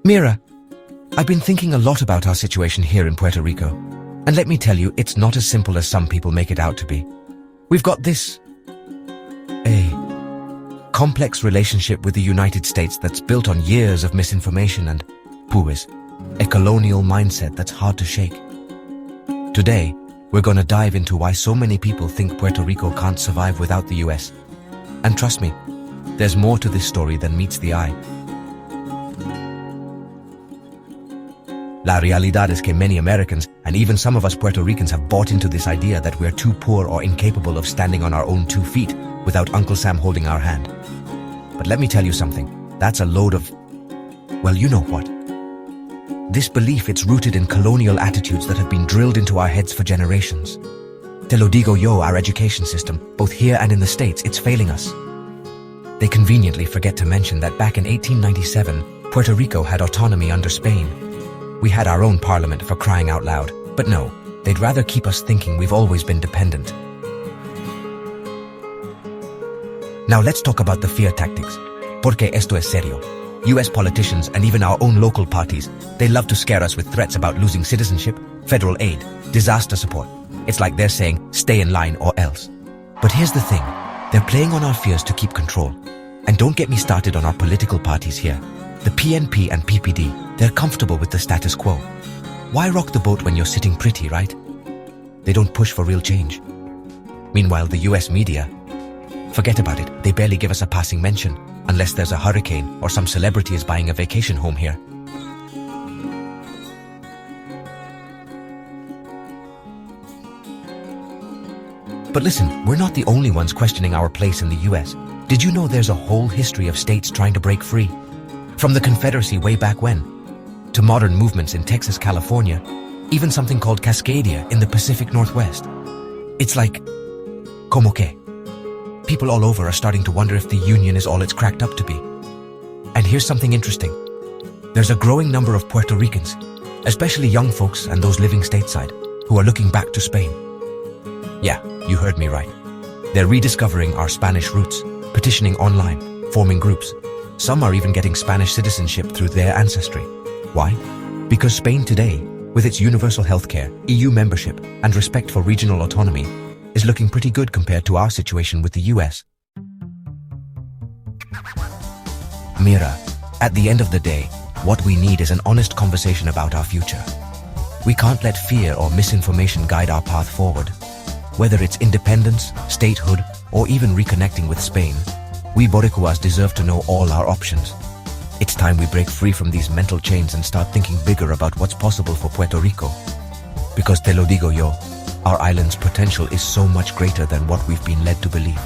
Mira, I've been thinking a lot about our situation here in Puerto Rico. And let me tell you, it's not as simple as some people make it out to be. We've got a complex relationship with the United States that's built on years of misinformation and, a colonial mindset that's hard to shake. Today, we're gonna dive into why so many people think Puerto Rico can't survive without the US. And trust me, there's more to this story than meets the eye. La realidad es que many Americans, and even some of us Puerto Ricans, have bought into this idea that we're too poor or incapable of standing on our own 2 feet without Uncle Sam holding our hand. But let me tell you something, that's a load of, well, you know what. This belief, it's rooted in colonial attitudes that have been drilled into our heads for generations. Te lo digo yo, our education system, both here and in the States, it's failing us. They conveniently forget to mention that back in 1897, Puerto Rico had autonomy under Spain. We had our own parliament, for crying out loud. But no, they'd rather keep us thinking we've always been dependent. Now let's talk about the fear tactics. Porque esto es serio. US politicians and even our own local parties, they love to scare us with threats about losing citizenship, federal aid, disaster support. It's like they're saying, stay in line or else. But here's the thing, they're playing on our fears to keep control. And don't get me started on our political parties here. The PNP and PPD, they're comfortable with the status quo. Why rock the boat when you're sitting pretty, right? They don't push for real change. Meanwhile, the US media, forget about it, they barely give us a passing mention, unless there's a hurricane or some celebrity is buying a vacation home here. But listen, we're not the only ones questioning our place in the US. Did you know there's a whole history of states trying to break free? From the Confederacy way back when, to modern movements in Texas, California, even something called Cascadia in the Pacific Northwest. It's like, como que? People all over are starting to wonder if the Union is all it's cracked up to be. And here's something interesting. There's a growing number of Puerto Ricans, especially young folks and those living stateside, who are looking back to Spain. Yeah, you heard me right. They're rediscovering our Spanish roots, petitioning online, forming groups. Some are even getting Spanish citizenship through their ancestry. Why? Because Spain today, with its universal healthcare, EU membership, and respect for regional autonomy, is looking pretty good compared to our situation with the US. Mira, at the end of the day, what we need is an honest conversation about our future. We can't let fear or misinformation guide our path forward. Whether it's independence, statehood, or even reconnecting with Spain, we Boricuas deserve to know all our options. It's time we break free from these mental chains and start thinking bigger about what's possible for Puerto Rico. Because te lo digo yo, our island's potential is so much greater than what we've been led to believe.